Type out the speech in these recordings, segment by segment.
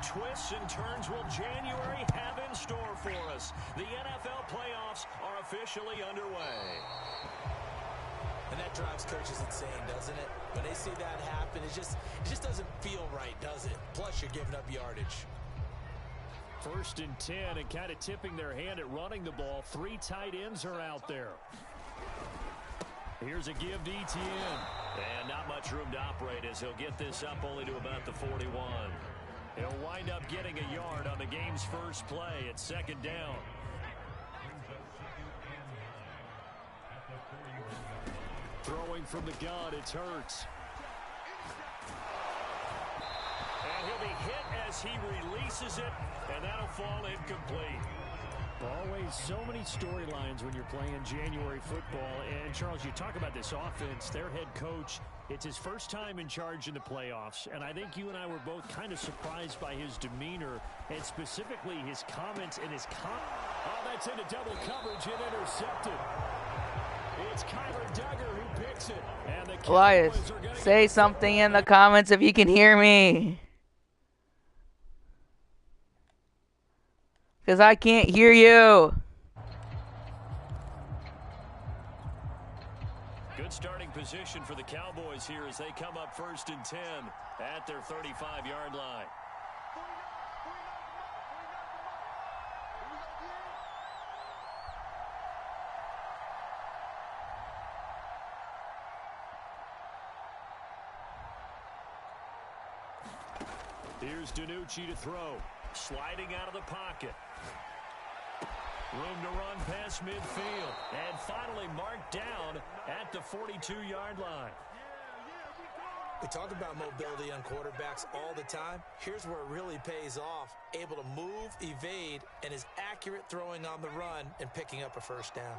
What twists and turns will January have in store for us? The NFL playoffs are officially underway. And that drives coaches insane, doesn't it? When they see that happen, it just doesn't feel right, does it? Plus, you're giving up yardage. 1st and 10, and kind of tipping their hand at running the ball. 3 tight ends are out there. Here's a give to Etienne. And not much room to operate as he'll get this up only to about the 41. He'll wind up getting a yard on the game's first play at 2nd down. Throwing from the gun, it's Hurts. And he'll be hit as he releases it, and that'll fall incomplete. Always so many storylines when you're playing January football. And, Charles, you talk about this offense, their head coach, it's his first time in charge in the playoffs. And I think you and I were both kind of surprised by his demeanor and specifically his comments and his Oh, that's into double coverage and intercepted. It's Kyler Duggar who picks it. And the Elias, say something in the comments if you can hear me. Because I can't hear you. Good starting position for the Cowboys here as they come up 1st and 10 at their 35-yard line. Here's DiNucci to throw. Sliding out of the pocket. Room to run past midfield. And finally marked down at the 42-yard line. We talk about mobility on quarterbacks all the time. Here's where it really pays off. Able to move, evade, and is accurate throwing on the run and picking up a 1st down.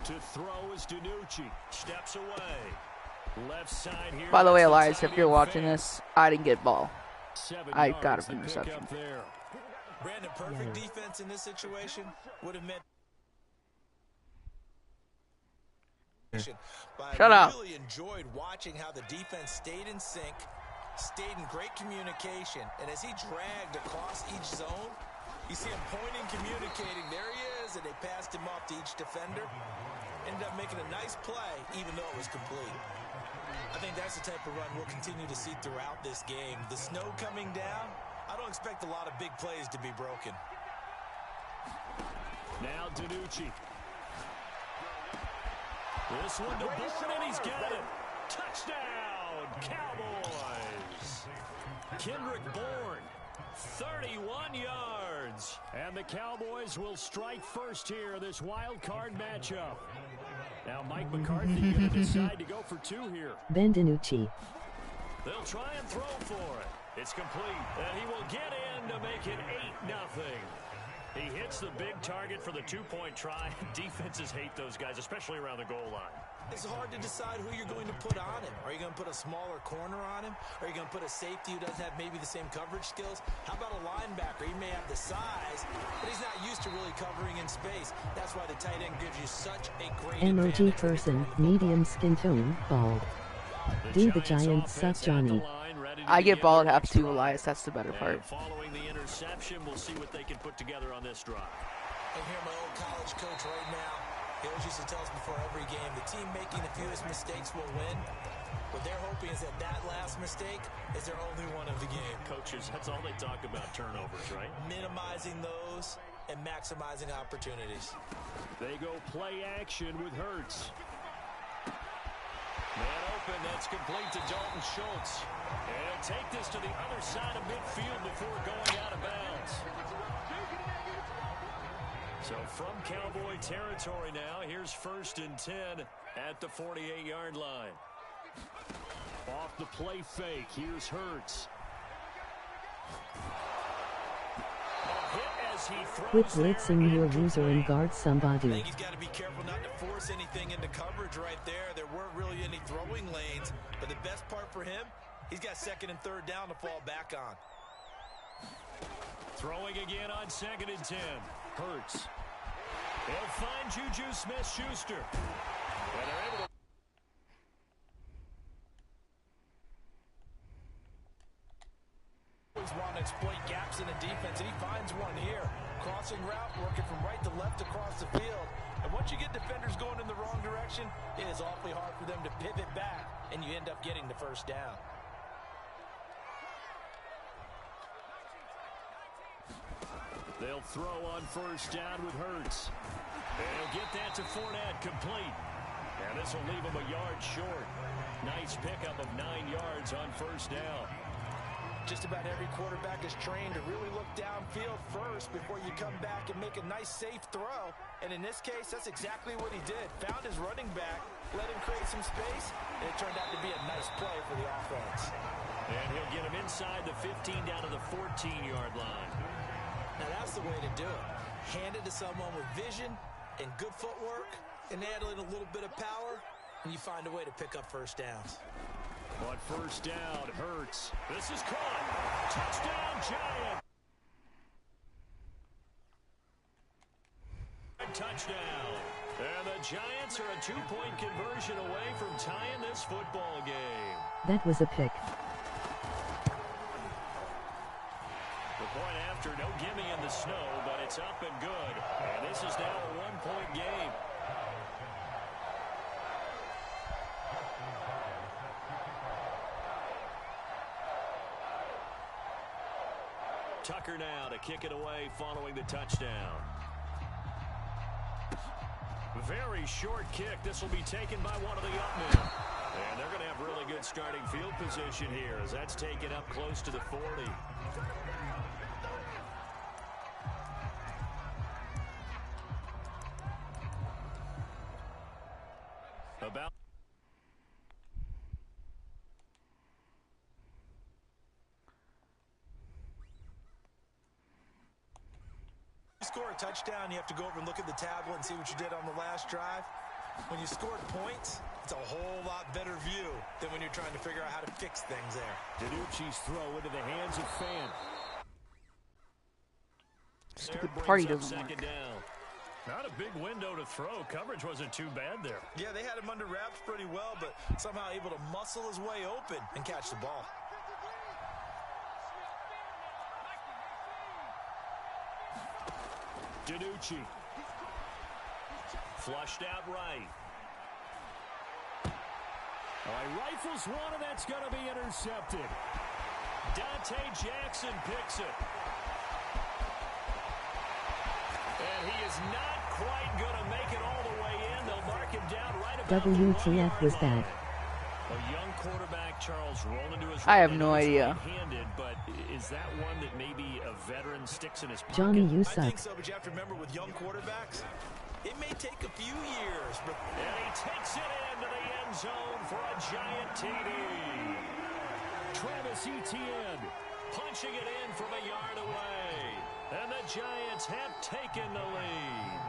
To throw is DiNucci. Steps away. Left side here. By the way, Elias, if you're watching this, I didn't get ball. I got a interception. Brandon, perfect defense in this situation would have meant. Shut up. I really enjoyed watching how the defense stayed in sync, stayed in great communication, and as he dragged across each zone, you see him pointing, communicating. There he is, and they passed him off to each defender. Ended up making a nice play, even though it was complete. I think that's the type of run we'll continue to see throughout this game. The snow coming down, I don't expect a lot of big plays to be broken. Now DiNucci. This one to Bourne, and he's got it. Touchdown, Cowboys. Kendrick Bourne, 31 yards. And the Cowboys will strike first here in this wild card matchup. Now Mike McCarthy going to decide to go for 2 here. Ben DiNucci. They'll try and throw for it. It's complete, and he will get in to make it 8-0. He hits the big target for the 2-point try. Defenses hate those guys, especially around the goal line. It's hard to decide who you're going to put on him. Are you going to put a smaller corner on him? Are you going to put a safety who doesn't have maybe the same coverage skills? How about a linebacker? He may have the size, but he's not used to really covering in space. That's why the tight end gives you such a great emoji advantage. person, medium skin tone, bald. Do the Giants suck, Johnny? I get ball at half too, Elias. That's the better part. Following the interception, we'll see what they can put together on this drive. I hear my old college coach right now. He always used to tell us before every game, the team making the fewest mistakes will win. What they're hoping is that that last mistake is their only one of the game. Coaches, that's all they talk about, turnovers, right? Minimizing those and maximizing opportunities. They go play action with Hurts. Man open, that's complete to Dalton Schultz. And take this to the other side of midfield before going out of bounds. So from Cowboy territory now, here's 1st and 10 at the 48-yard line. Off the play fake, here's Hurts. Quit blitzing your loser and guard somebody. I think he's got to be careful not to force anything into coverage right there. There weren't really any throwing lanes, but the best part for him, he's got 2nd and 3rd down to fall back on. Throwing again on 2nd and 10. Hurts. He'll find Juju Smith-Schuster. And they're able to working from right to left across the field. And once you get defenders going in the wrong direction, it is awfully hard for them to pivot back, and you end up getting the first down. They'll throw on first down with Hurts. They'll get that to Fournette, complete. And this will leave him a yard short. Nice pickup of 9 yards on first down. Just about every quarterback is trained to really look downfield first before you come back and make a nice, safe throw. And in this case, that's exactly what he did. Found his running back, let him create some space, and it turned out to be a nice play for the offense. And he'll get him inside the 15 down to the 14-yard line. Now, that's the way to do it. Hand it to someone with vision and good footwork and add in a little bit of power, and you find a way to pick up first downs. On first down, Hurts. This is caught. Touchdown, Giants. Touchdown. And the Giants are a 2-point conversion away from tying this football game. That was a pick. The point after, no gimme in the snow, but it's up and good. And this is now a 1-point game. Tucker now to kick it away following the touchdown. Very short kick. This will be taken by one of the upmen. And they're going to have really good starting field position here as that's taken up close to the 40. About score a touchdown, you have to go over and look at the tablet and see what you did on the last drive. When you scored points, it's a whole lot better view than when you're trying to figure out how to fix things there. DiNucci's throw into the hands of Fan. Stupid party doesn't work. Down. Not a big window to throw. Coverage wasn't too bad there. Yeah, they had him under wraps pretty well, but somehow able to muscle his way open and catch the ball. DiNucci. Flushed out right. He rifles one, and that's going to be intercepted. Dante Jackson picks it. And he is not quite going to make it all the way in. They'll mark him down right about WTF was that? A young quarterback, Charles, rolled into his I have no idea. Handed, but is that one that maybe a veteran sticks in his pocket? Johnny, you I suck. think so, but you have to remember with young quarterbacks, it may take a few years. But and he takes it into the end zone for a giant TD. Travis Etienne punching it in from a yard away. And the Giants have taken the lead.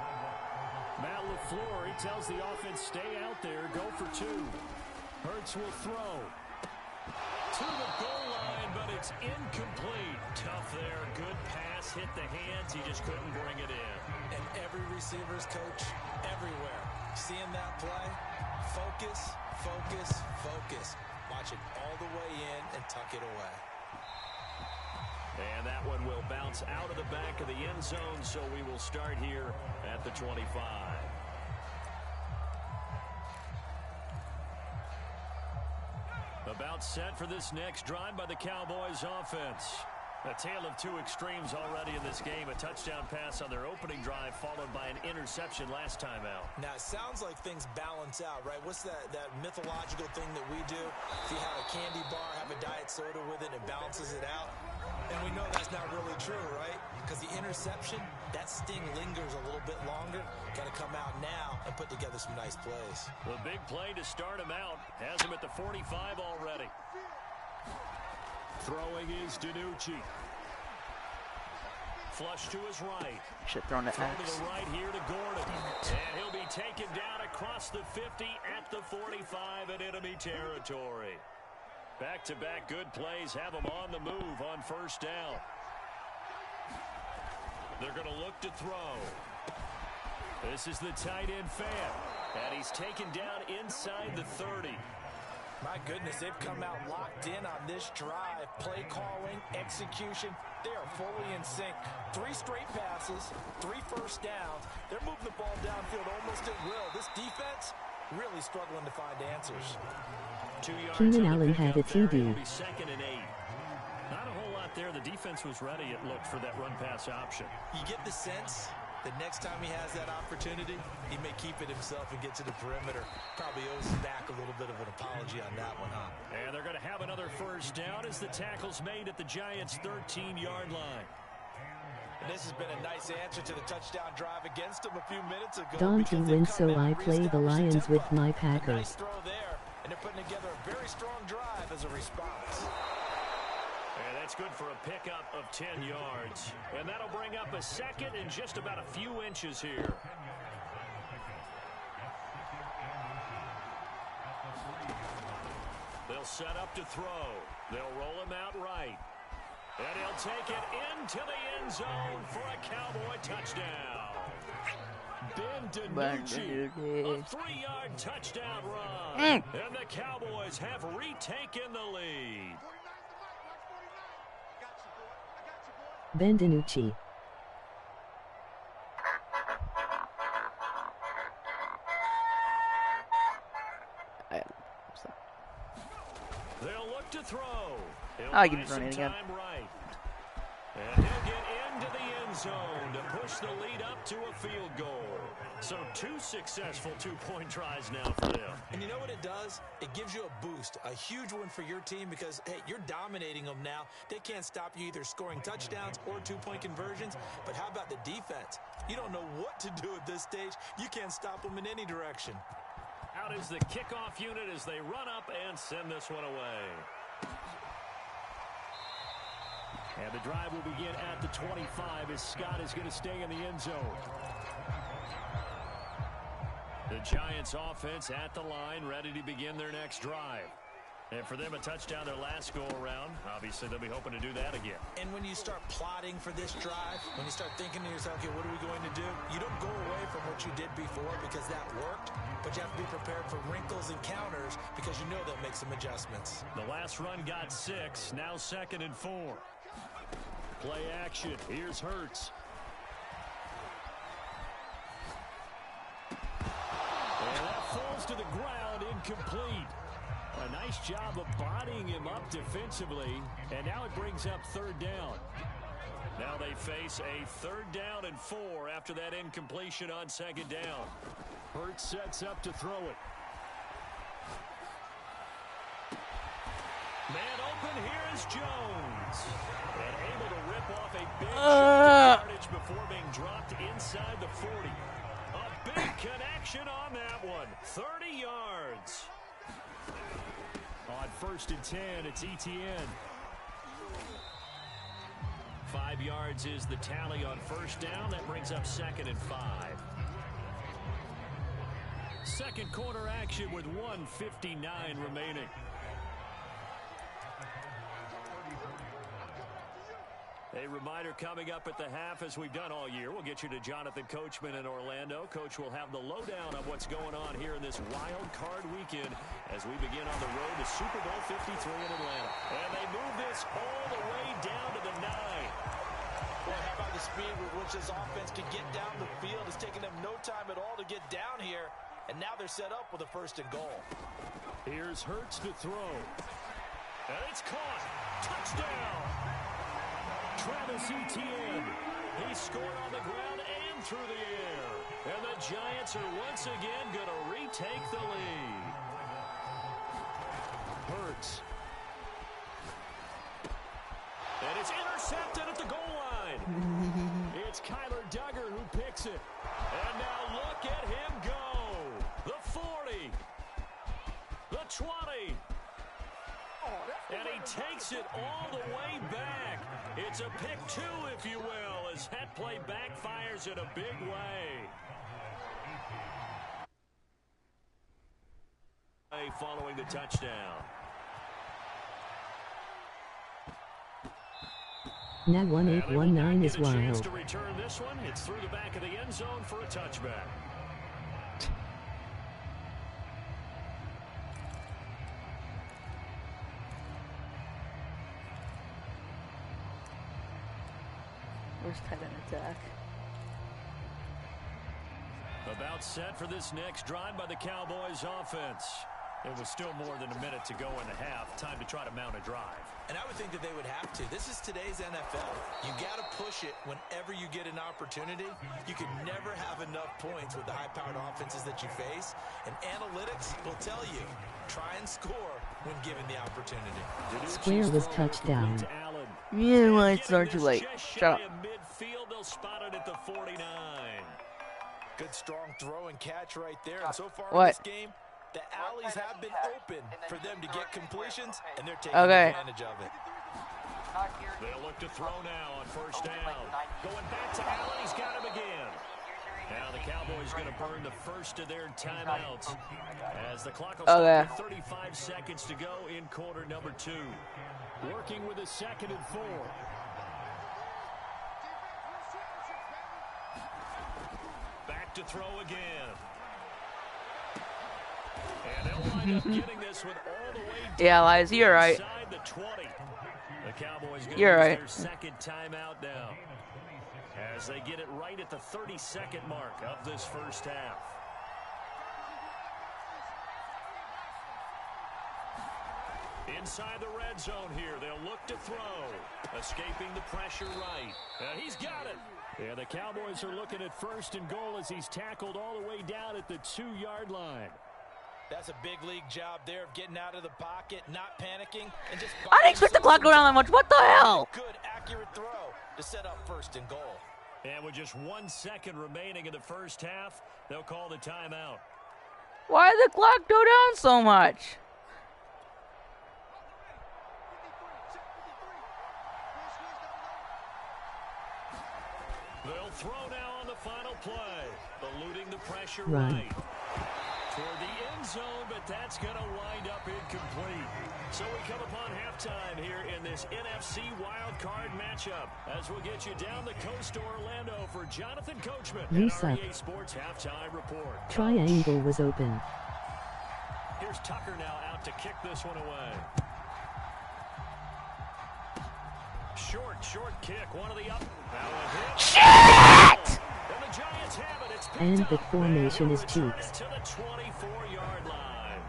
Matt LaFleur, he tells the offense, stay out there, go for 2. Hurts will throw to the goal line, but it's incomplete. Tough there. Good pass, hit the hands. He just couldn't bring it in. And every receiver's coach everywhere. Seeing that play, focus, focus, focus. Watch it all the way in and tuck it away. And that one will bounce out of the back of the end zone, so we will start here at the 25. About set for this next drive by the Cowboys offense. A tale of 2 extremes already in this game. A touchdown pass on their opening drive followed by an interception last time out. Now, it sounds like things balance out, right? What's that mythological thing that we do? If you have a candy bar, have a diet soda with it, and it balances it out. And we know that's not really true, right? Because the interception, that sting lingers a little bit longer. Got to come out now and put together some nice plays. The big play to start him out. Has him at the 45 already. Throwing is DiNucci. Flush to his right. Should have thrown it Throw to X. the right here to Gordon. And he'll be taken down across the 50 at the 45 in enemy territory. Back-to-back good plays have him on the move on first down. They're going to look to throw. This is the tight end Fan. And he's taken down inside the 30. My goodness, they've come out locked in on this drive. Play calling, execution, they are fully in sync. 3 straight passes, 3 first downs. They're moving the ball downfield almost at will. This defense really struggling to find answers. 2 yards. Keenan Allen had a TD. Second and 8. Not a whole lot there. The defense was ready, it looked, for that run-pass option. You get the sense that next time he has that opportunity, he may keep it himself and get to the perimeter. Probably owes back a little bit of an apology on that one, huh? And they're going to have another first down as the tackle's made at the Giants' 13-yard line. And this has been a nice answer to the touchdown drive against him a few minutes ago. Don't win, so I play the Lions with my Packers. Nice throw there, and they're putting together a very strong drive as a response. And that's good for a pickup of 10 yards. And that'll bring up a second and just about a few inches here. They'll set up to throw. They'll roll him out right. And he'll take it into the end zone for a Cowboy touchdown. Ben DiNucci, a 3-yard touchdown run. And the Cowboys have retaken the lead. Ben DiNucci. They'll look to throw. I can run it again. Right. And he'll get into the end zone to push the lead up to a field goal. So 2 successful 2-point tries now for them. And you know what it does? It gives you a boost, a huge one for your team because, hey, you're dominating them now. They can't stop you either scoring touchdowns or 2-point conversions. But how about the defense? You don't know what to do at this stage. You can't stop them in any direction. Out is the kickoff unit as they run up and send this one away. And the drive will begin at the 25 as Scott is going to stay in the end zone. The Giants offense at the line, ready to begin their next drive. And for them, a touchdown their last go-around. Obviously, they'll be hoping to do that again. And when you start plotting for this drive, when you start thinking to yourself, okay, what are we going to do? You don't go away from what you did before because that worked, but you have to be prepared for wrinkles and counters because you know they'll make some adjustments. The last run got 6, now 2nd and 4. Play action. Here's Hurts. And that falls to the ground, incomplete. A nice job of bodying him up defensively, and now it brings up 3rd down. Now they face a 3rd down and 4 after that incompletion on 2nd down. Hurts sets up to throw it. Man open, here is Jones. And able to rip off a big yardage before being dropped inside the 40. A big connection on that one. 30 yards. On 1st and 10, it's Etienne. 5 yards is the tally on 1st down. That brings up 2nd and 5. Second quarter action with 1:59 remaining. A reminder coming up at the half, as we've done all year. We'll get you to Jonathan Coachman in Orlando. Coach will have the lowdown on what's going on here in this wild card weekend as we begin on the road to Super Bowl 53 in Atlanta. And they move this all the way down to the 9. Boy, how about the speed with which this offense can get down the field? It's taking them no time at all to get down here. And now they're set up with a 1st and goal. Here's Hurts to throw. And it's caught. Touchdown. Travis Etienne. He scored on the ground and through the air. And the Giants are once again going to retake the lead. Hurts. And it's intercepted at the goal line. It's Kyler Duggar who picks it. And now look at him go. The 40. The 20. And he takes it all the way back. It's a pick 2, if you will, as that play backfires in a big way. Following the touchdown. Now 1819 is wild. To return this one, it's through the back of the end zone for a touchback. First tight end attack. About set for this next drive by the Cowboys offense. It was still more than a minute to go in the half. Time to try to mount a drive. And I would think that they would have to. This is today's NFL. You got to push it whenever you get an opportunity. You can never have enough points with the high-powered offenses that you face. And analytics will tell you, try and score when given the opportunity. Square was touchdown. Yeah, well, it's not too late. Shut up. Midfield, they'll spot it at the 49. Good strong throw and catch right there. And so far What? in this game, the alleys have been open for them to get completions, and they're taking advantage of it. They'll look to throw now on first down. Going back to Allen, he's got him again. Now the Cowboys going to burn the first of their timeouts as the clock will start with 35 seconds to go in quarter number 2. Working with a 2nd and 4. Back to throw again. And they'll wind up getting this one all the way down. Yeah, Liza, you're right. Inside the 20. The Cowboys going to You're use right. their 2nd timeout now as they get it right at the 32nd mark of this first half. Inside the red zone here, they'll look to throw. Escaping the pressure right. And he's got it. Yeah, the Cowboys are looking at 1st and goal as he's tackled all the way down at the 2-yard line. That's a big league job there of getting out of the pocket, not panicking, and just... I didn't expect the clock to go down that much. What the hell? Good, accurate throw to set up 1st and goal. And with just 1 second remaining in the first half, they'll call the timeout. Why did the clock go down so much? They'll throw now on the final play, eluding the pressure Right. right. Toward the end zone, but that's going to wind up incomplete. So we come upon halftime here in this NFC wildcard matchup as we'll get you down the coast to Orlando for Jonathan Coachman You and suck. REA Sports Halftime Report. Triangle was open. Here's Tucker now out to kick this one away. Short kick, one of the up. Shit! And the Giants have it. It's picked And the up. formation is Return it cheeks. to the 24-yard line.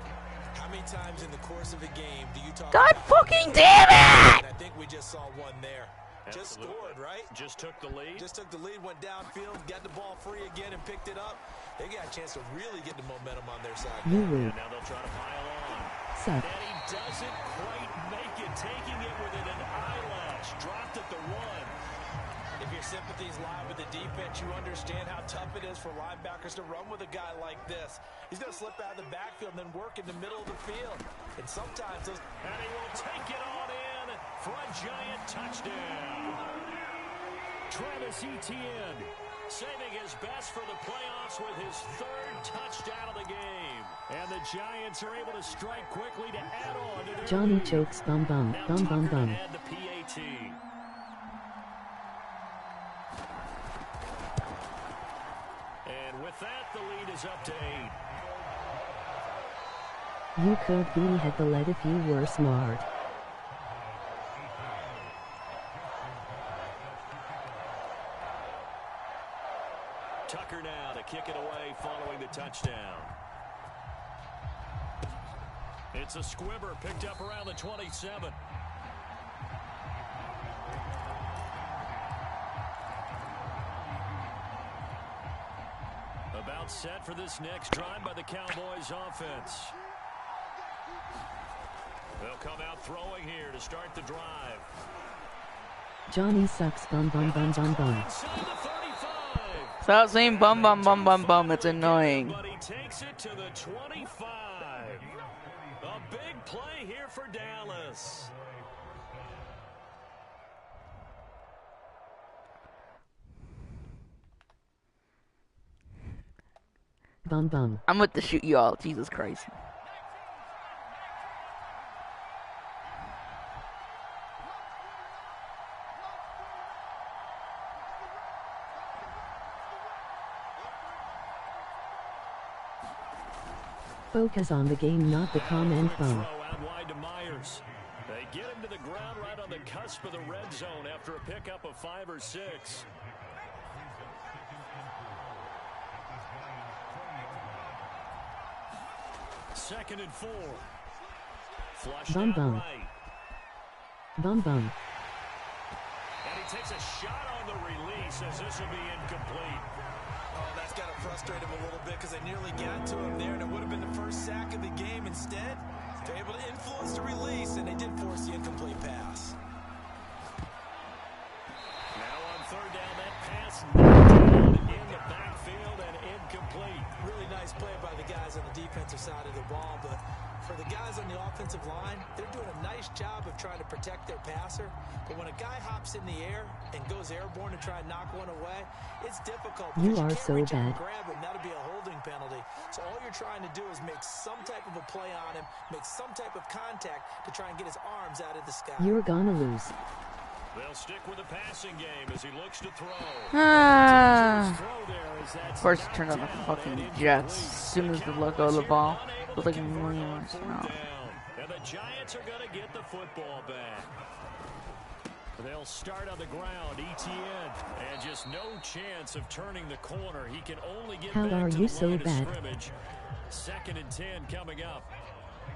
How many times in the course of a game do you talk God about fucking damn it! And I think we just saw one there. Just Absolutely. scored, right? Just took the lead. Just took the lead, went downfield, got the ball free again, and picked it up. They got a chance to really get the momentum on their side. You And would now they'll try to pile on. suck. And he doesn't quite make it, taking it within an eyelash. Dropped at the 1. If your sympathies lie with the defense, you understand how tough it is for linebackers to run with a guy like this. He's going to slip out of the backfield and then work in the middle of the field. And sometimes those... And he will take it on in for a Giant touchdown. Travis Etienne saving his best for the playoffs with his 3rd touchdown of the game. And the Giants are able to strike quickly to add on to their Johnny lead. chokes bum bum Now bum bum Tucker bum. to add the PAT. And with that, the lead is up to 8. You could really have the lead if you were smart. Tucker now to kick it away following the touchdown. It's a squibber picked up around the 27. About set for this next drive by the Cowboys offense. They'll come out throwing here to start the drive. Johnny sucks bum bum bum bum bum. Inside the 35. Stop saying bum bum bum bum bum. It's annoying. But he takes it to the 25. A big play here for Dallas. Bum bum. I'm with to shoot you all. Jesus Christ. Focus on the game, not the comment bum. Throw out wide to Myers. They get him to the ground right on the cusp of the red zone after a pickup of 5 or 6. Second and 4. Flushed out right. Bum bum. And he takes a shot on the release as this will be incomplete. Oh, that's got to frustrate him a little bit because they nearly got to him there, and it would have been the first sack of the game. Instead, they're able to influence the release, and they did force the incomplete pass. Now on third down, that pass knocked in the backfield and incomplete. Really nice play by the guys on the defensive side of the ball, but for the guys on the offensive line, they're doing a nice job of trying to protect their passer. But when a guy hops in the air and goes airborne to try and knock one away, it's difficult. You are so bad. Grab him, that'll be a holding penalty. So all you're trying to do is make some type of a play on him, make some type of contact to try and get his arms out of the sky. You're gonna lose. They'll stick with the passing game as he looks to throw. Of course, it turned on the fucking Jets as soon as the logo of the ball. With like millions. And the Giants are going to get the football back. They'll start on the ground. Etienne, and just no chance of turning the corner. He can only get How back are to you the so line of bad? scrimmage. Second and 10 coming up.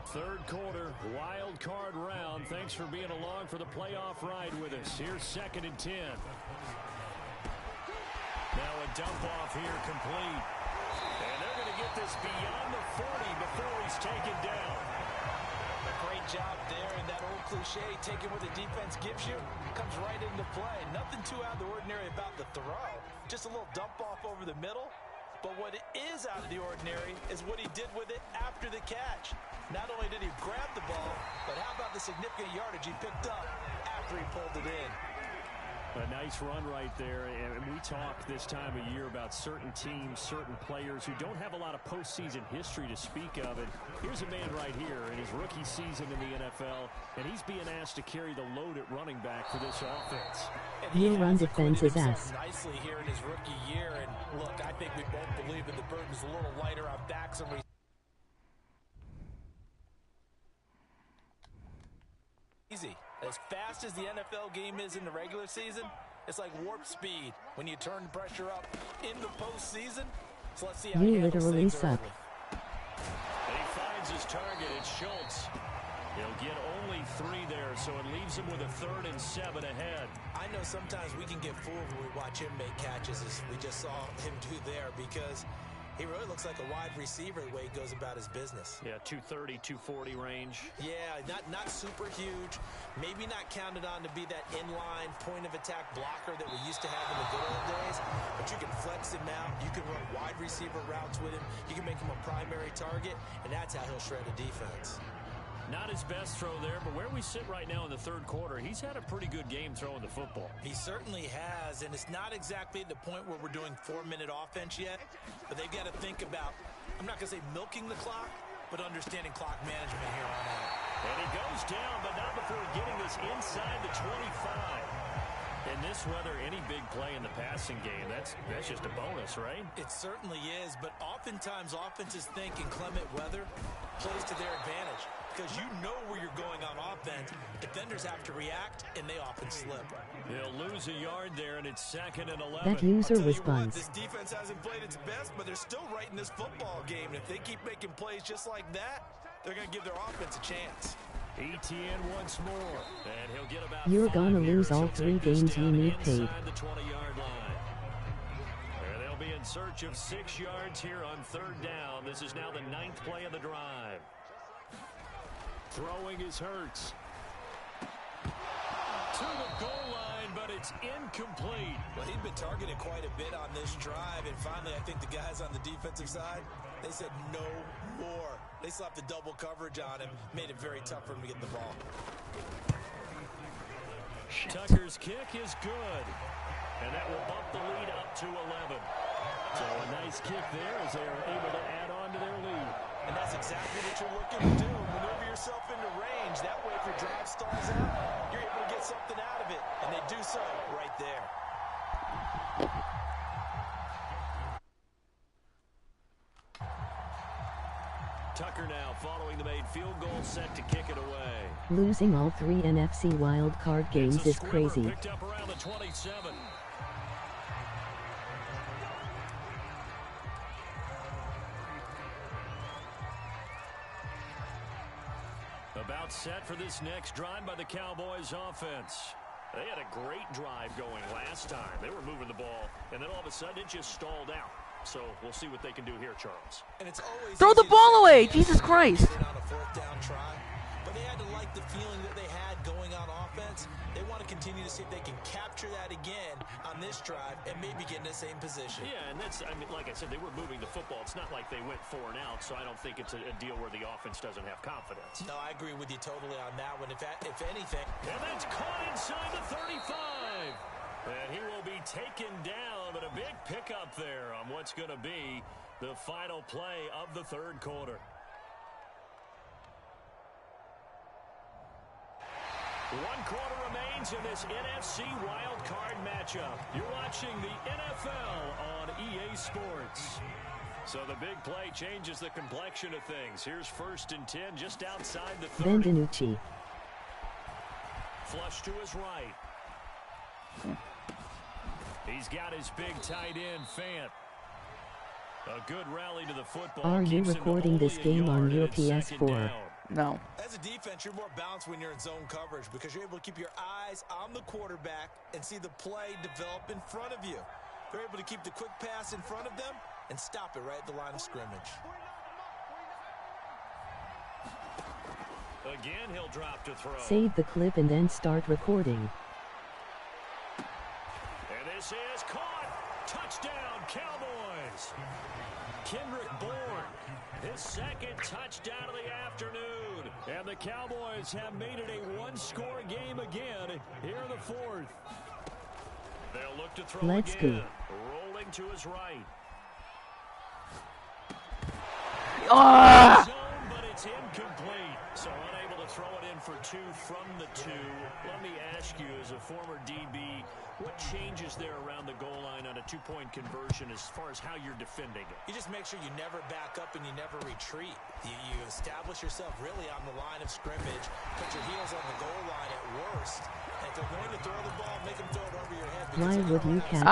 Third quarter, wild card round. Thanks for being along for the playoff ride with us. Here's second and 10. Now a dump off here complete. And they're going to get this beyond the 40 before he's taken down. A great job there, and that old cliche, taking what the defense gives you, comes right into play. Nothing too out of the ordinary about the throw. Just a little dump off over the middle. But what is out of the ordinary is what he did with it after the catch. Not only did he grab the ball, but how about the significant yardage he picked up after he pulled it in. A nice run right there, and we talk this time of year about certain teams, certain players who don't have a lot of postseason history to speak of. And here's a man right here in his rookie season in the NFL, and he's being asked to carry the load at running back for this offense. Your run defense is ass. Nicely here in his rookie year, and look, I think we both believe that the burden's a little lighter on backs and easy. As fast as the NFL game is in the regular season, it's like warp speed when you turn pressure up in the postseason. So let's see how you literally suck. And he finds his target. It's Schultz. He'll get only 3 there, so it leaves him with a 3rd and 7 ahead. I know sometimes we can get fooled when we watch him make catches, as we just saw him do there, because he really looks like a wide receiver the way he goes about his business. Yeah, 230, 240 range. Yeah, not super huge. Maybe not counted on to be that inline point-of-attack blocker that we used to have in the good old days. But you can flex him out. You can run wide receiver routes with him. You can make him a primary target, and that's how he'll shred a defense. Not his best throw there, but where we sit right now in the third quarter, he's had a pretty good game throwing the football. He certainly has, and it's not exactly at the point where we're doing 4-minute offense yet, but they've got to think about, I'm not going to say milking the clock, but understanding clock management here on out. And he goes down, but not before getting this inside the 25. In this weather, any big play in the passing game, that's just a bonus, right? It certainly is, but oftentimes offenses think in clement weather plays to their advantage because you know where you're going on offense. Defenders have to react, and they often slip. He'll lose a yard there, and it's 2nd and 11. That user I'll tell you responds. what, this defense hasn't played its best, but they're still right in this football game. And if they keep making plays just like that, they're going to give their offense a chance. Etienne once more, and he'll get about You're 5 gonna here, lose so all take 3 this games you down need paid. inside the 20-yard line. And they'll be in search of 6 yards here on 3rd down. This is now the 9th play of the drive. Throwing is Hurts. To the goal line, but it's incomplete. Well, he'd been targeted quite a bit on this drive, and finally I think the guys on the defensive side, they said no more. They slapped the double coverage on him, made it very tough for him to get the ball. Tucker's kick is good, and that will bump the lead up to 11. So a nice kick there as they are able to add on to their lead. And that's exactly what you're looking to do. Maneuver yourself into range. That way, if your drive stalls out, you're able to get something out of it. And they do so right there. Tucker now following the made field goal, set to kick it away. Losing all 3 NFC wildcard games is crazy. Picked up around the 27. About set for this next drive by the Cowboys offense. They had a great drive going last time. They were moving the ball, and then all of a sudden it just stalled out. So we'll see what they can do here, Charles. And it's always Throw the ball away, Jesus Christ. On a 4th down try, but they had to like the feeling that they had going on offense. They want to continue to see if they can capture that again on this drive and maybe get in the same position. Yeah, and that's, I mean, like I said, they were moving the football. It's not like they went 4 and out, so I don't think it's a deal where the offense doesn't have confidence. No, I agree with you totally on that one. If anything. And that's caught inside the 35. And he will be taken down, but a big pickup there on what's going to be the final play of the 3rd quarter. One quarter remains in this NFC wildcard matchup. You're watching the NFL on EA Sports. So the big play changes the complexion of things. Here's 1st and 10 just outside the 30. Benvenucci. Flush to his right. He's got his big tight end, Fant. A good rally to the football. Are you recording this game on your PS4? No. As a defense, you're more balanced when you're in zone coverage because you're able to keep your eyes on the quarterback and see the play develop in front of you. They're able to keep the quick pass in front of them and stop it right at the line of scrimmage. Again, he'll drop to throw. Save the clip and then start recording. And this is caught. Touchdown, Cowboys. Kendrick Bourne, his 2nd touchdown of the afternoon. And the Cowboys have made it a 1-score game again here in the 4th. They'll look to throw Let's again. go. Rolling to his right. Ah! Zone, but it's incomplete. So unable to throw it in for 2 from the 2. Let me ask you, as a former DB, what changes there around the goal line on a 2-point conversion as far as how you're defending it? You just make sure you never back up and you never retreat. You establish yourself really on the line of scrimmage, put your heels on the goal line at worst. And if they're going to throw the ball, make them throw it over your head. Why would you captain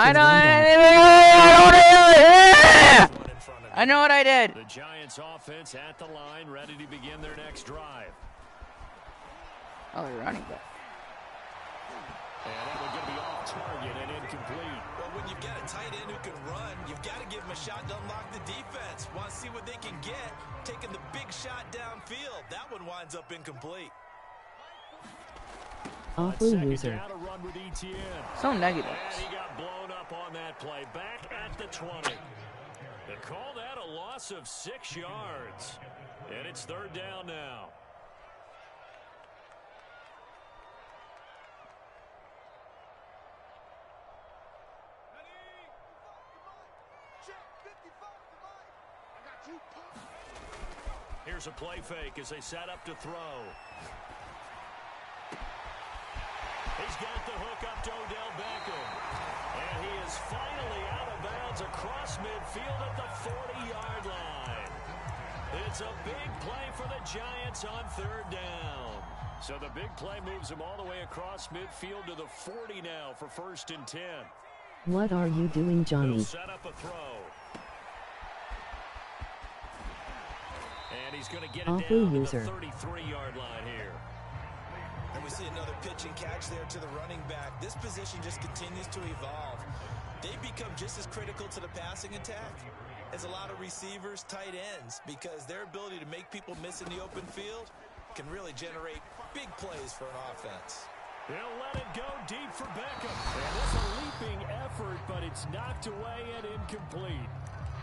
I know what I did. The Giants offense at the line, ready to begin their next drive. Oh, they're running back. And that one's going to be off target and incomplete. Well, when you've got a tight end who can run, you've got to give him a shot to unlock the defense. Want to see what they can get, taking the big shot downfield. That one winds up incomplete. Awful user. So negative. And he got blown up on that play. Back at the 20. They call that a loss of 6 yards. And it's 3rd down now. Here's a play fake as they set up to throw. He's got the hook up to Odell Beckham. And he is finally out of bounds across midfield at the 40-yard line. It's a big play for the Giants on 3rd down. So the big play moves him all the way across midfield to the 40 now for 1st and 10. What are you doing, Johnny? He'll set up a throw. And he's going to get it down to the 33-yard line here. And we see another pitch and catch there to the running back. This position just continues to evolve. They become just as critical to the passing attack as a lot of receivers, tight ends, because their ability to make people miss in the open field can really generate big plays for an offense. He'll let it go deep for Beckham. And it's a leaping effort, but it's knocked away and incomplete.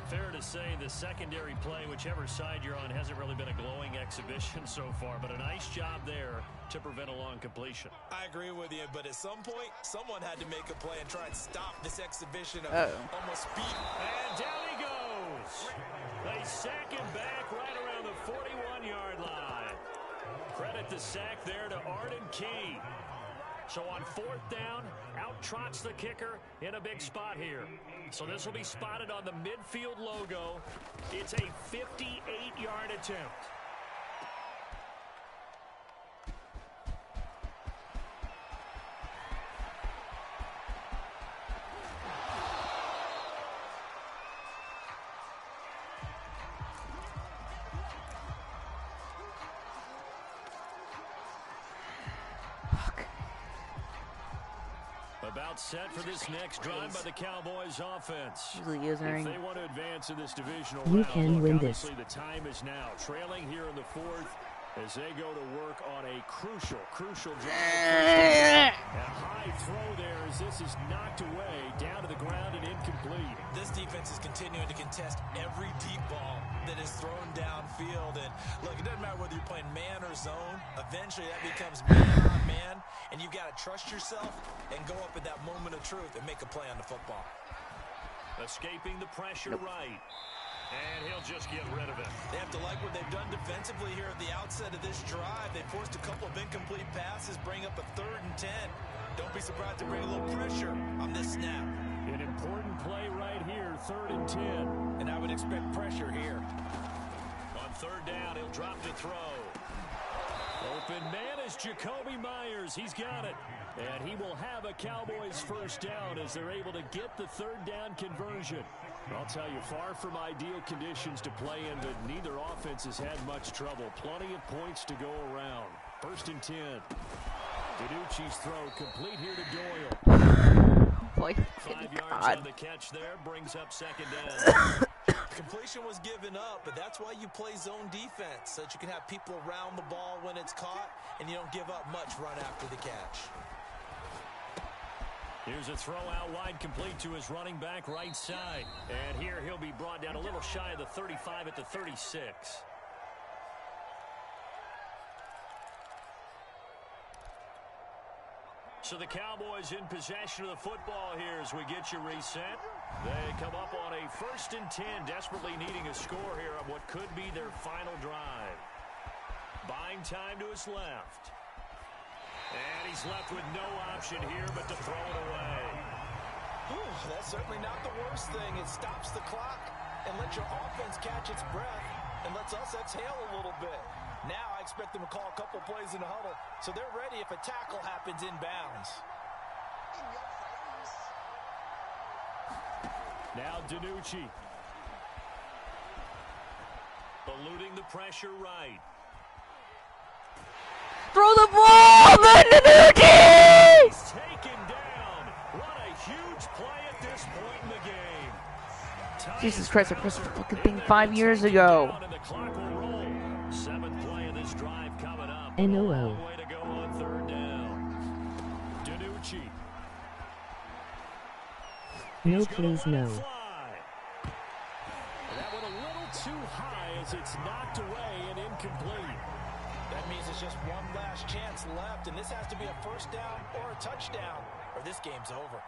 Fair to say the secondary play, whichever side you're on, hasn't really been a glowing exhibition so far, but a nice job there to prevent a long completion. I agree with you, but at some point, someone had to make a play and try and stop this exhibition of almost speed. And down he goes. They sack him back right around the 41-yard line. Credit the sack there to Arden Key. So on 4th down, out trots the kicker in a big spot here. So this will be spotted on the midfield logo. It's a 58-yard attempt. About set for this next drive by the Cowboys offense. If they want to advance in this divisional round, can win this. The time is now. Trailing here in the 4th as they go to work on a crucial drive. A high throw there as this is knocked away, down to the ground and incomplete. This defense is continuing to contest every deep ball that is thrown downfield. And look, it doesn't matter whether you're playing man or zone. Eventually that becomes man on man, and you got to trust yourself and go up at that moment of truth and make a play on the football. Escaping the pressure right. And he'll just get rid of it. They have to like what they've done defensively here at the outset of this drive. They forced a couple of incomplete passes, bring up a 3rd and 10. Don't be surprised to bring a little pressure on this snap. An important play right here, 3rd and 10. And I would expect pressure here. On 3rd down, he'll drop to throw. Open man is Jacoby Myers. He's got it. And he will have a Cowboys 1st down as they're able to get the 3rd down conversion. I'll tell you, far from ideal conditions to play in, but neither offense has had much trouble. Plenty of points to go around. 1st and 10. DiNucci's throw complete here to Doyle. 5 yards on the catch there, brings up 2nd down. Completion was given up, but that's why you play zone defense, so that you can have people around the ball when it's caught, and you don't give up much run after the catch. Here's a throw out wide, complete to his running back right side. And here he'll be brought down a little shy of the 35 at the 36. So the Cowboys in possession of the football here as we get you reset. They come up on a 1st and 10, desperately needing a score here on what could be their final drive. Buying time to his left. And he's left with no option here but to throw it away. Ooh, that's certainly not the worst thing. It stops the clock and lets your offense catch its breath and lets us exhale a little bit. Now I expect them to call a couple plays in the huddle, so they're ready if a tackle happens inbounds. Now DiNucci. Eluding the pressure right. Throw the ball, DiNucci! He's taken down. What a huge play at this point in the game. Jesus Christ, I pressed the fucking thing 5 years ago. 7th play of this drive coming up. NOO. Long way to go on 3rd down. DiNucci. No, please, no. That one a little too high as it's knocked away and incomplete. That means it's just one last chance left, and this has to be a 1st down or a touchdown, or this game's over.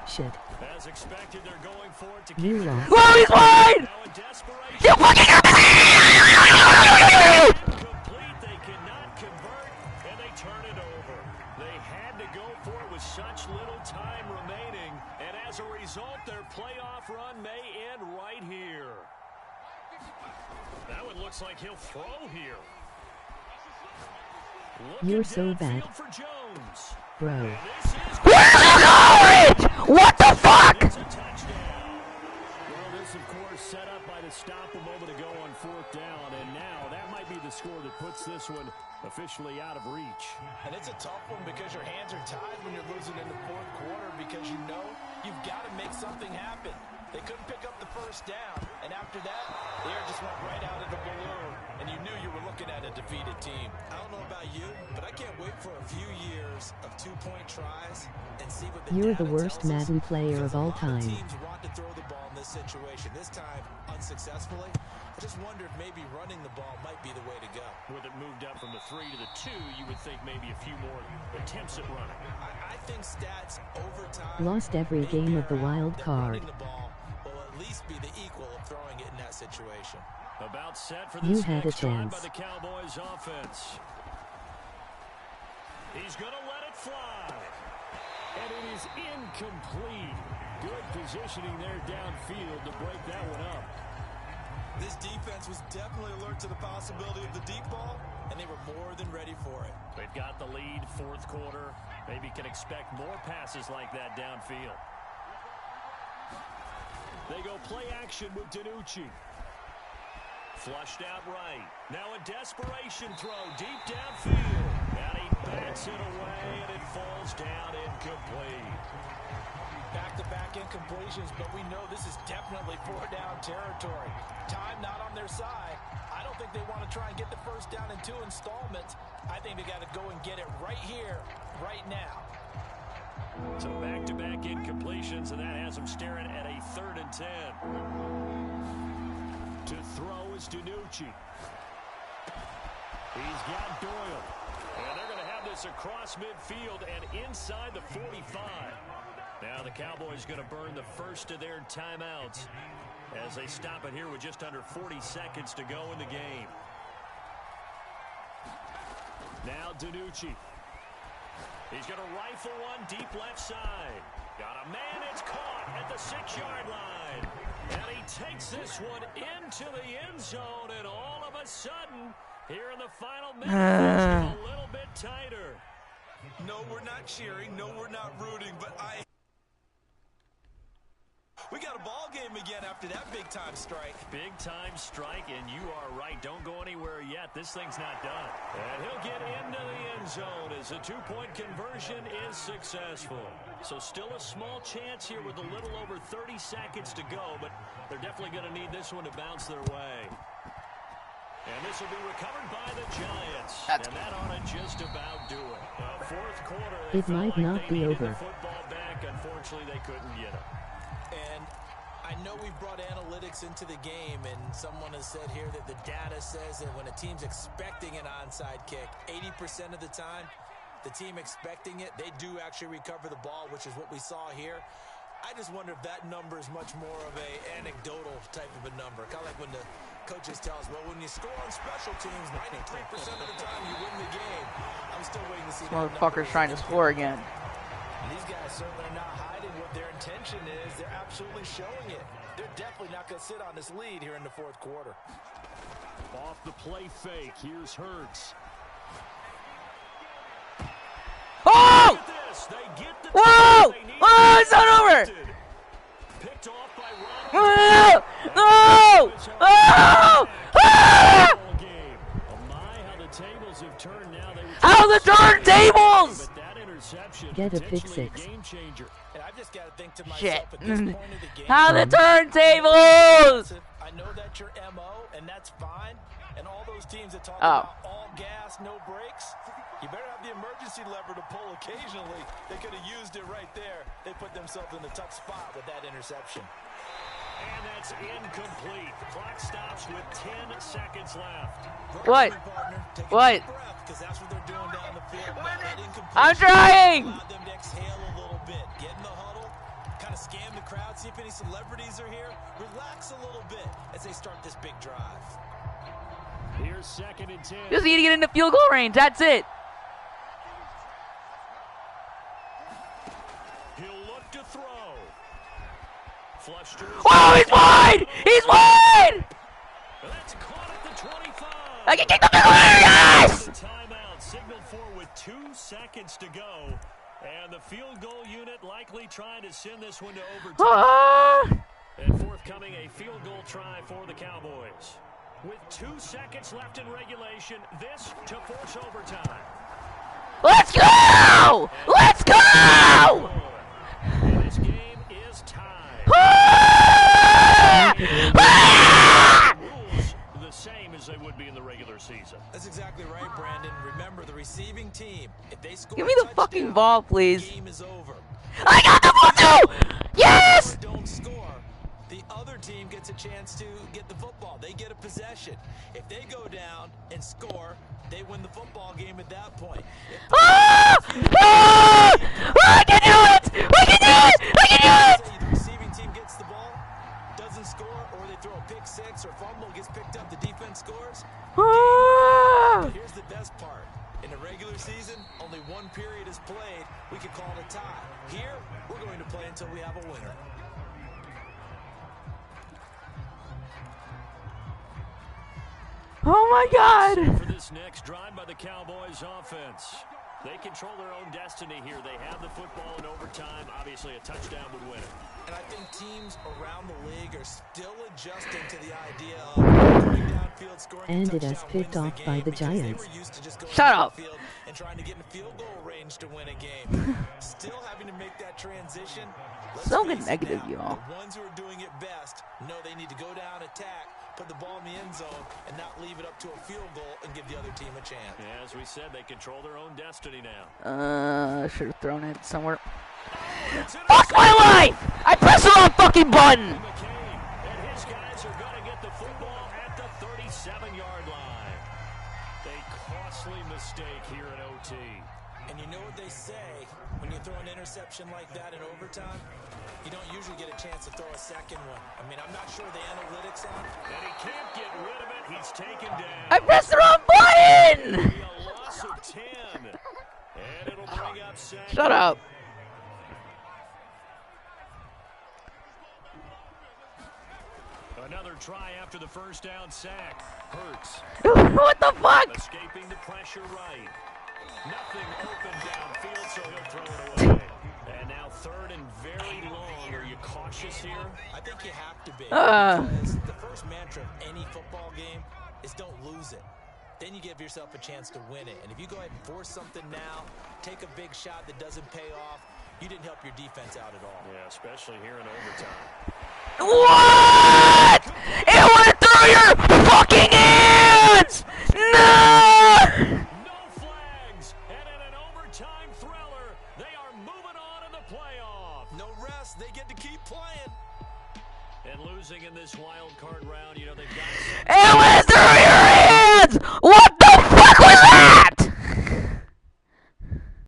Shit. As expected, they're going for it to You keep lost. Whoa, he's wide! Now in desperation. You fucking Incomplete, they cannot convert, and they turn it over. They had to go for it with such little time remaining, and as a result, their playoff run may end right here. That one looks like he'll throw here. You're so bad, for Jones. bro. And this is What the fuck? it's a touchdown. Well, this, of course, set up by the stop a moment ago on 4th down, and now that might be the score that puts this one officially out of reach. And it's a tough one because your hands are tied when you're losing in the 4th quarter because you know you've got to make something happen. They couldn't pick up the 1st down, and after that, the air just went right out of the balloon, and you knew you were looking at a defeated team. I don't know about you, but I can't wait for a few years of 2-point tries and see what the You're the data worst tells us. Madden player of all Because a lot time. teams want to throw the ball in this situation, this time unsuccessfully. I just wonder if maybe running the ball might be the way to go. With it moved up from the 3 to the 2, you would think maybe a few more attempts at running. I think stats over time. Lost every may game of the bear out wild that card. running the ball will at least be the equal of throwing it in that situation. About set for You this had a next drive chance. by the Cowboys offense. He's going to let it fly. And it is incomplete. Good positioning there downfield to break that one up. This defense was definitely alert to the possibility of the deep ball, and they were more than ready for it. They've got the lead, fourth quarter. Maybe can expect more passes like that downfield. They go play action with DiNucci. Flushed out right. Now a desperation throw deep downfield. And he bats it away, and it falls down incomplete. Back-to-back incompletions, but we know this is definitely four-down territory. Time not on their side. I don't think they want to try and get the first down in 2 installments. I think they got to go and get it right here, right now. So back-to-back incompletions, and that has them staring at a 3rd and 10. To throw is DiNucci. He's got Doyle. And they're going to have this across midfield and inside the 45. Now the Cowboys going to burn the first of their timeouts as they stop it here with just under 40 seconds to go in the game. Now DiNucci. He's going to rifle one deep left side. Got a man, it's caught at the 6-yard line. And he takes this one into the end zone, and all of a sudden, here in the final minute, it's a little bit tighter. No, we're not cheering. No, we're not rooting, but we got a ball game again after that big-time strike. Big-time strike, and you are right. Don't go anywhere yet. This thing's not done. And he'll get into the end zone as the 2-point conversion is successful. So still a small chance here with a little over 30 seconds to go, but they're definitely going to need this one to bounce their way. And this will be recovered by the Giants. And that ought to just about do it. Fourth quarter, it might not be over. The football back. Unfortunately, they couldn't get it. And I know we've brought analytics into the game, and someone has said here that the data says that when a team's expecting an onside kick, 80% of the time, the team expecting it, they do actually recover the ball, which is what we saw here. I just wonder if that number is much more of a anecdotal type of a number. Kind of like when the coaches tell us, well, when you score on special teams, 93% of the time you win the game. I'm still waiting to see that Motherfucker's trying to score again. And these guys certainly are not hiding what their intention is. They're absolutely showing it. They're definitely not going to sit on this lead here in the fourth quarter. Off the play fake, here's Hurts. Oh! Whoa! Oh, it's not over! Picked off by Ronald. No! Oh! Ah! How the tables have turned now. How the turntables! Get a pick six. And I've just got to think to myself Shit. at this point of the game. How the turntables! I know that's your MO, and that's fine. And all those teams that talk Oh. about all gas, no brakes, you better have the emergency lever to pull occasionally. They could have used it right there. They put themselves in a tough spot with that interception. And that's incomplete. Clock stops with 10 seconds left. What? Take What? a deep breath, because that's what they're doing down the field. That incompletion I'm trying! allowed them to exhale a little bit. Get in the huddle, kind of scan the crowd, see if any celebrities are here. Relax a little bit as they start this big drive. Here's 2nd and 10. Just need to get into field goal range. That's it. He'll look to throw. Flush to his Whoa, he's wide! He's wide! That's caught at the 25. I can kick the field goal, yes! The timeout signaled for with 2 seconds to go. And the field goal unit likely trying to send this one to overtime. Ah! And forthcoming a field goal try for the Cowboys. With 2 seconds left in regulation, this to force overtime. Let's go! Let's go! And this game is tied. Ah! Ah! Rules the same as they would be in the regular season. That's exactly right, Brandon. Remember, the receiving team, if they score Give me a the fucking touchdown, ball, please. the game is over. I got the ball too! Yes! If they don't score, the other team gets a chance to get the football. They get a possession. If they go down and score, they win the football game at that point. Ah! Ah! I can do it! I can do it! I can do it! Say the receiving team gets the ball, doesn't score, or they throw a pick six or fumble, gets picked up, the defense scores. Ah! Ah! Here's the best part. In the regular season, only one period is played. We could call it a tie. Here, we're going to play until we have a winner. Oh my God! For this next drive by the Cowboys offense. They control their own destiny here. They have the football in overtime. Obviously, a touchdown would win it. And I think teams around the league are still adjusting to the idea of going downfield, scoring And a it has touchdown picked wins the off by game the because they Giants. were used to just going Shut up. downfield and trying to get in field goal range to win a game. Still having to make that transition. Let's So face it negative, now, y'all. The ones who are doing it best know they need to go down, attack, put the ball in the end zone, and not leave it up to a field goal and give the other team a chance. Yeah, as we said, they control their own destiny now. Should have thrown it somewhere. Fuck my life! I pressed the wrong fucking button! McCain and his guys are going to get the football at the 37-yard line. A costly mistake here in OT. And you know what they say, when you throw an interception like that in overtime, you don't usually get a chance to throw a second one. I mean, I'm not sure the analytics on it. And he can't get rid of it. He's taken down. I pressed the wrong button! A loss of 10. And it'll bring up second. Shut up. Another try after the first down sack. Hurts. What the fuck? Escaping the pressure right. Nothing open downfield, so he'll throw it away. And now third and very long. Are you cautious here? I think you have to be. Because the first mantra of any football game is don't lose it. Then you give yourself a chance to win it. And if you go ahead and force something now, take a big shot that doesn't pay off, you didn't help your defense out at all. Yeah, especially here in overtime. What? It went through your fucking hands! No! No flags, and in an overtime thriller, they are moving on in the playoff. No rest. They get to keep playing. And losing in this wild card round, you know,